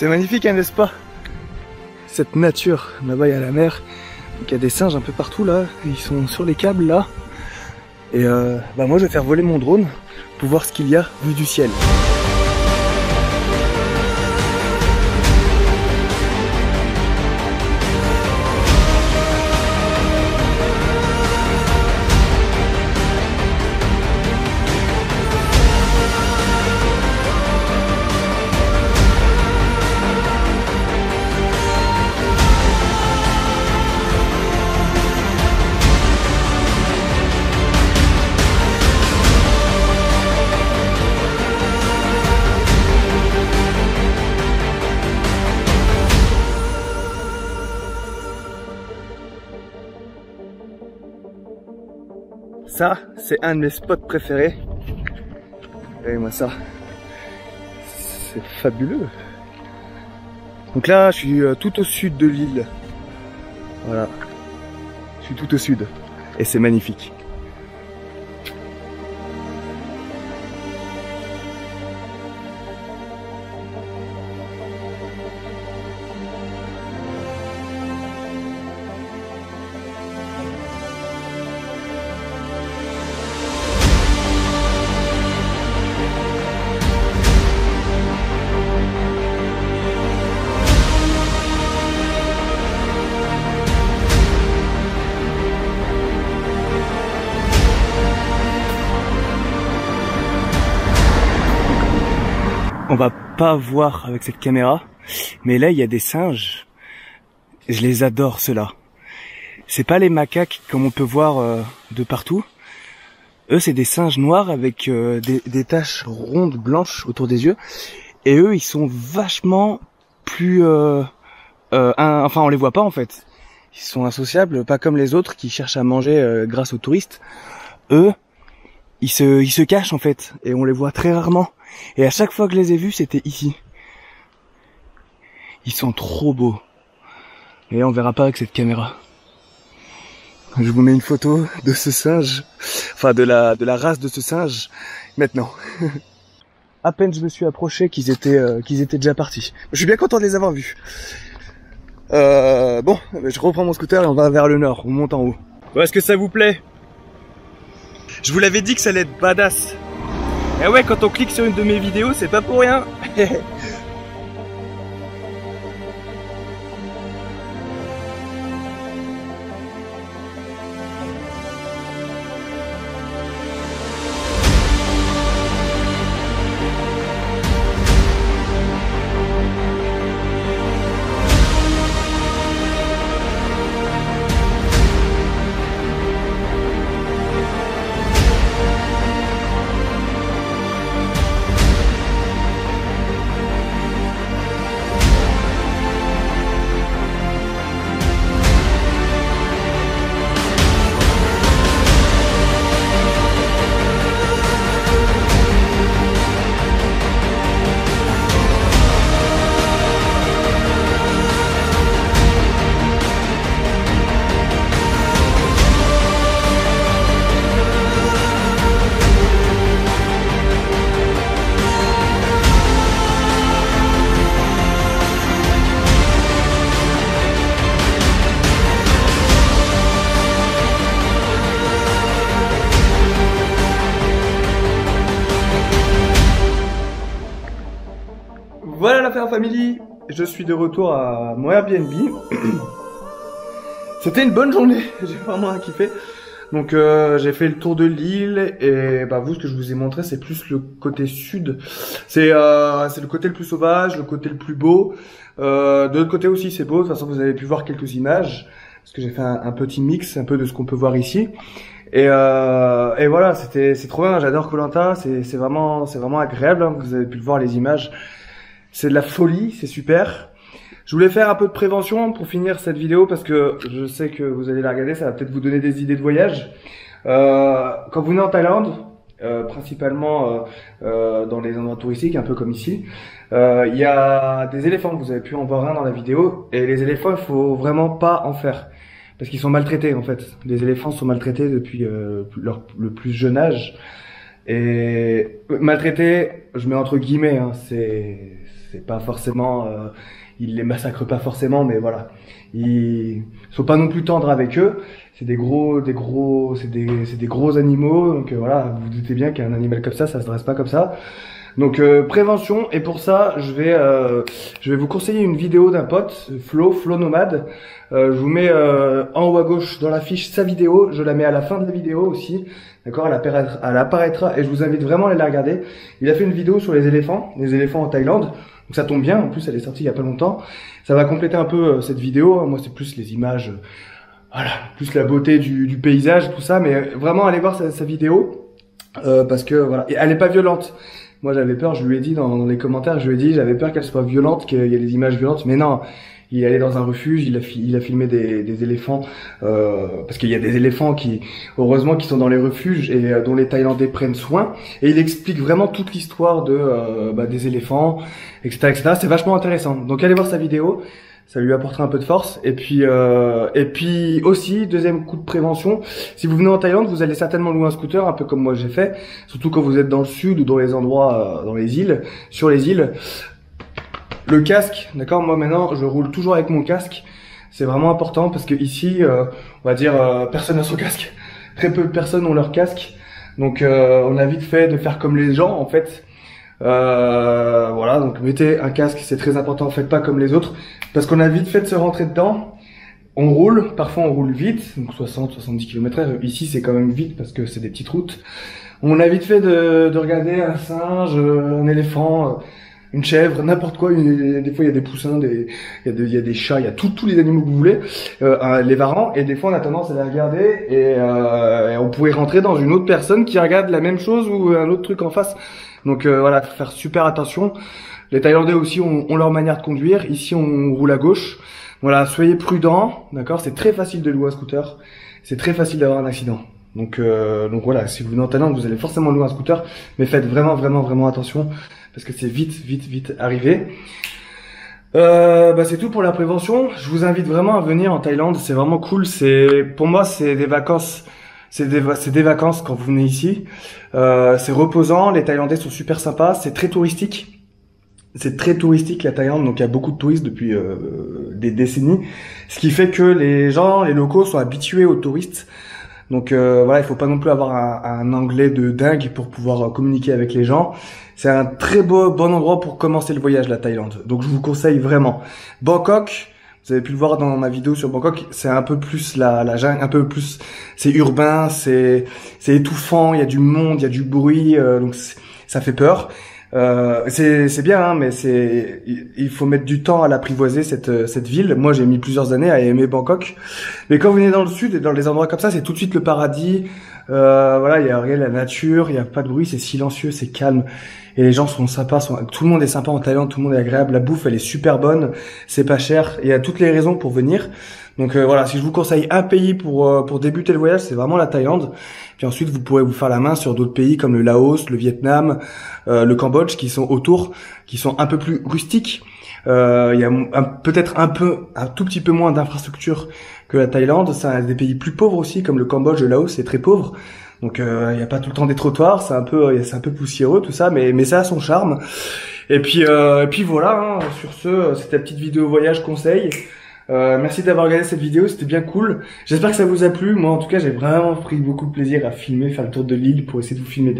C'est magnifique, hein, n'est-ce pas? Cette nature, là-bas il y a la mer, donc il y a des singes un peu partout là, ils sont sur les câbles là. Et bah moi je vais faire voler mon drone pour voir ce qu'il y a vu du ciel. Ça, c'est un de mes spots préférés. Regardez-moi ça. C'est fabuleux. Donc là, je suis tout au sud de l'île. Voilà. Je suis tout au sud. Et c'est magnifique. On va pas voir avec cette caméra, mais là il y a des singes. Je les adore ceux-là. C'est pas les macaques comme on peut voir de partout. Eux c'est des singes noirs avec des taches rondes blanches autour des yeux. Et eux ils sont vachement plus... enfin on les voit pas en fait. Ils sont insociables, pas comme les autres qui cherchent à manger grâce aux touristes. Eux, ils se cachent en fait et on les voit très rarement. Et à chaque fois que je les ai vus, c'était ici. Ils sont trop beaux. Et là, on verra pas avec cette caméra. Je vous mets une photo de ce singe, enfin de la race de ce singe maintenant. À peine je me suis approché qu'ils étaient déjà partis. Je suis bien content de les avoir vus. Bon, je reprends mon scooter et on va vers le nord, on monte en haut. Bon, est-ce que ça vous plaît? Je vous l'avais dit que ça allait être badass. Et ouais, quand on clique sur une de mes vidéos, c'est pas pour rien. Voilà la Faire Family, je suis de retour à mon Airbnb. C'était une bonne journée, j'ai vraiment kiffé. Donc j'ai fait le tour de l'île et bah vous, ce que je vous ai montré, c'est plus le côté sud. C'est le côté le plus sauvage, le côté le plus beau. De l'autre côté aussi c'est beau, de toute façon vous avez pu voir quelques images. Parce que j'ai fait un petit mix un peu de ce qu'on peut voir ici. Et voilà, c'est trop bien, j'adore Koh Lanta, c'est vraiment agréable, hein. Vous avez pu le voir les images. C'est de la folie, c'est super. Je voulais faire un peu de prévention pour finir cette vidéo parce que je sais que vous allez la regarder, ça va peut-être vous donner des idées de voyage. Quand vous venez en Thaïlande, principalement dans les endroits touristiques, un peu comme ici, il y a des éléphants, vous avez pu en voir un dans la vidéo, et les éléphants, il faut vraiment pas en faire. Parce qu'ils sont maltraités en fait. Les éléphants sont maltraités depuis le plus jeune âge. Et maltraiter, je mets entre guillemets, hein, c'est pas forcément, ils les massacrent pas forcément, mais voilà, ils sont pas non plus tendres avec eux. C'est des gros, c'est des gros animaux, donc voilà, vous vous doutez bien qu'un animal comme ça se dresse pas comme ça. Donc prévention, et pour ça je vais vous conseiller une vidéo d'un pote, Flo Nomade. Je vous mets en haut à gauche dans la fiche sa vidéo, je la mets à la fin de la vidéo aussi, d'accord, elle apparaîtra et je vous invite vraiment à aller la regarder. Il a fait une vidéo sur les éléphants en Thaïlande, donc ça tombe bien, en plus elle est sortie il y a pas longtemps. Ça va compléter un peu cette vidéo, moi c'est plus les images, voilà, plus la beauté du paysage, tout ça, mais vraiment allez voir sa vidéo, parce que voilà, et elle est pas violente. Moi, j'avais peur, je lui ai dit dans les commentaires, je lui ai dit, j'avais peur qu'elle soit violente, qu'il y ait des images violentes, mais non, il est allé dans un refuge, il a filmé des éléphants, parce qu'il y a des éléphants qui, heureusement, qui sont dans les refuges et dont les Thaïlandais prennent soin, et il explique vraiment toute l'histoire des éléphants, etc., etc. C'est vachement intéressant. Donc, allez voir sa vidéo. Ça lui apportera un peu de force. Et puis aussi, deuxième coup de prévention, si vous venez en Thaïlande, vous allez certainement louer un scooter, un peu comme moi j'ai fait, surtout quand vous êtes dans le sud ou dans les endroits, dans les îles, sur les îles. Le casque, d'accord, moi maintenant, je roule toujours avec mon casque. C'est vraiment important parce que ici, on va dire, personne n'a son casque. Très peu de personnes ont leur casque. Donc, on a vite fait de faire comme les gens, en fait. Voilà, donc mettez un casque, c'est très important, faites pas comme les autres, parce qu'on a vite fait de se rentrer dedans. On roule, parfois on roule vite, donc 60-70 km/h. Ici c'est quand même vite parce que c'est des petites routes. On a vite fait de regarder un singe, un éléphant, une chèvre, n'importe quoi. Des fois il y a des poussins, il y a des chats, il y a tous les animaux que vous voulez, les varans. Et des fois on a tendance à les regarder et on pourrait rentrer dans une autre personne qui regarde la même chose ou un autre truc en face. Donc voilà, faut faire super attention. Les Thaïlandais aussi ont leur manière de conduire. Ici, on roule à gauche. Voilà, soyez prudents, d'accord. C'est très facile de louer un scooter. C'est très facile d'avoir un accident. Donc voilà, si vous venez en Thaïlande, vous allez forcément louer un scooter, mais faites vraiment attention parce que c'est vite arrivé. C'est tout pour la prévention. Je vous invite vraiment à venir en Thaïlande. C'est vraiment cool. Pour moi, c'est des vacances. C'est des vacances quand vous venez ici. C'est reposant, les Thaïlandais sont super sympas, c'est très touristique. C'est très touristique la Thaïlande, donc il y a beaucoup de touristes depuis des décennies. Ce qui fait que les locaux sont habitués aux touristes. Donc voilà, il faut pas non plus avoir un anglais de dingue pour pouvoir communiquer avec les gens. C'est un très bon endroit pour commencer le voyage, la Thaïlande. Donc je vous conseille vraiment. Bangkok, vous avez pu le voir dans ma vidéo sur Bangkok, c'est un peu plus la jungle, un peu plus, c'est urbain, c'est étouffant, il y a du monde, il y a du bruit, donc ça fait peur. C'est bien, hein, mais il faut mettre du temps à l'apprivoiser cette ville. Moi, j'ai mis plusieurs années à aimer Bangkok, mais quand vous venez dans le sud et dans les endroits comme ça, c'est tout de suite le paradis. Voilà, il y a rien, la nature, il y a pas de bruit, c'est silencieux, c'est calme. Et les gens sont sympas, tout le monde est sympa en Thaïlande, tout le monde est agréable, la bouffe elle est super bonne, c'est pas cher, et il y a toutes les raisons pour venir. Donc voilà, si je vous conseille un pays pour débuter le voyage, c'est vraiment la Thaïlande. Puis ensuite vous pourrez vous faire la main sur d'autres pays comme le Laos, le Vietnam, le Cambodge qui sont autour, qui sont un peu plus rustiques. Il y a peut-être un tout petit peu moins d'infrastructures que la Thaïlande. C'est des pays plus pauvres aussi comme le Cambodge, le Laos, c'est très pauvre. Donc il y a pas tout le temps des trottoirs, c'est un peu poussiéreux tout ça, mais ça a son charme. Et puis voilà, hein, sur ce, c'était la petite vidéo voyage conseil. Merci d'avoir regardé cette vidéo, c'était bien cool. J'espère que ça vous a plu. Moi en tout cas, j'ai vraiment pris beaucoup de plaisir à filmer, faire le tour de l'île pour essayer de vous filmer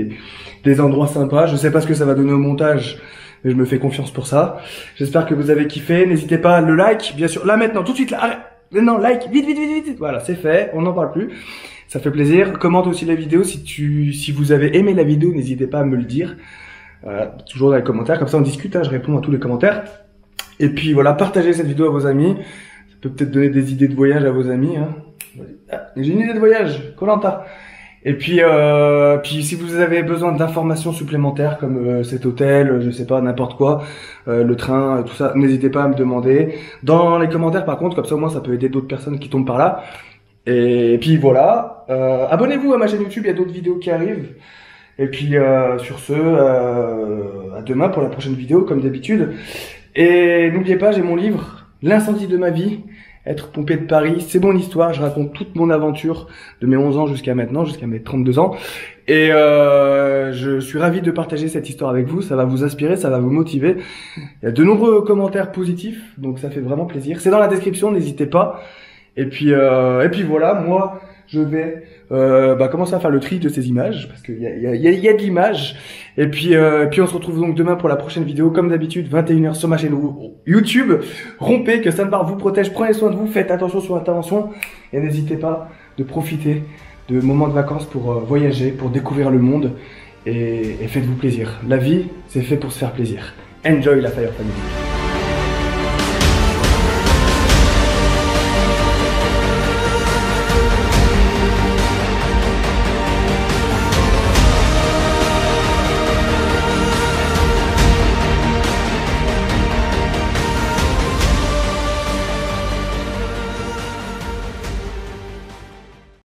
des endroits sympas. Je sais pas ce que ça va donner au montage, mais je me fais confiance pour ça. J'espère que vous avez kiffé. N'hésitez pas à le like, bien sûr. Là maintenant, tout de suite là. Arrête. Maintenant, like, vite. Voilà, c'est fait. On n'en parle plus. Ça fait plaisir. Commente aussi la vidéo si vous avez aimé la vidéo, n'hésitez pas à me le dire. Toujours dans les commentaires, comme ça on discute, hein, je réponds à tous les commentaires. Et puis voilà, partagez cette vidéo à vos amis. Ça peut peut-être donner des idées de voyage à vos amis. Hein. Ah, j'ai une idée de voyage, Koh-Lanta. Et puis si vous avez besoin d'informations supplémentaires comme cet hôtel, je sais pas, n'importe quoi, le train, tout ça, n'hésitez pas à me demander. Dans les commentaires par contre, comme ça au moins ça peut aider d'autres personnes qui tombent par là. Et puis voilà, abonnez-vous à ma chaîne YouTube, il y a d'autres vidéos qui arrivent. Et puis sur ce, à demain pour la prochaine vidéo comme d'habitude. Et n'oubliez pas, j'ai mon livre, L'incendie de ma vie. être pompier de Paris, c'est mon histoire. Je raconte toute mon aventure de mes 11 ans jusqu'à maintenant, jusqu'à mes 32 ans. Et je suis ravi de partager cette histoire avec vous. Ça va vous inspirer, ça va vous motiver. Il y a de nombreux commentaires positifs, donc ça fait vraiment plaisir. C'est dans la description, n'hésitez pas. Et puis voilà, moi je vais commencer à faire le tri de ces images parce qu'il y a de l'image. Et puis on se retrouve donc demain pour la prochaine vidéo, comme d'habitude 21h sur ma chaîne YouTube. Rompez, que Sambar vous protège, prenez soin de vous, faites attention sur l'intervention et n'hésitez pas de profiter de moments de vacances pour voyager, pour découvrir le monde et faites-vous plaisir. La vie, c'est fait pour se faire plaisir. Enjoy la Fire Family.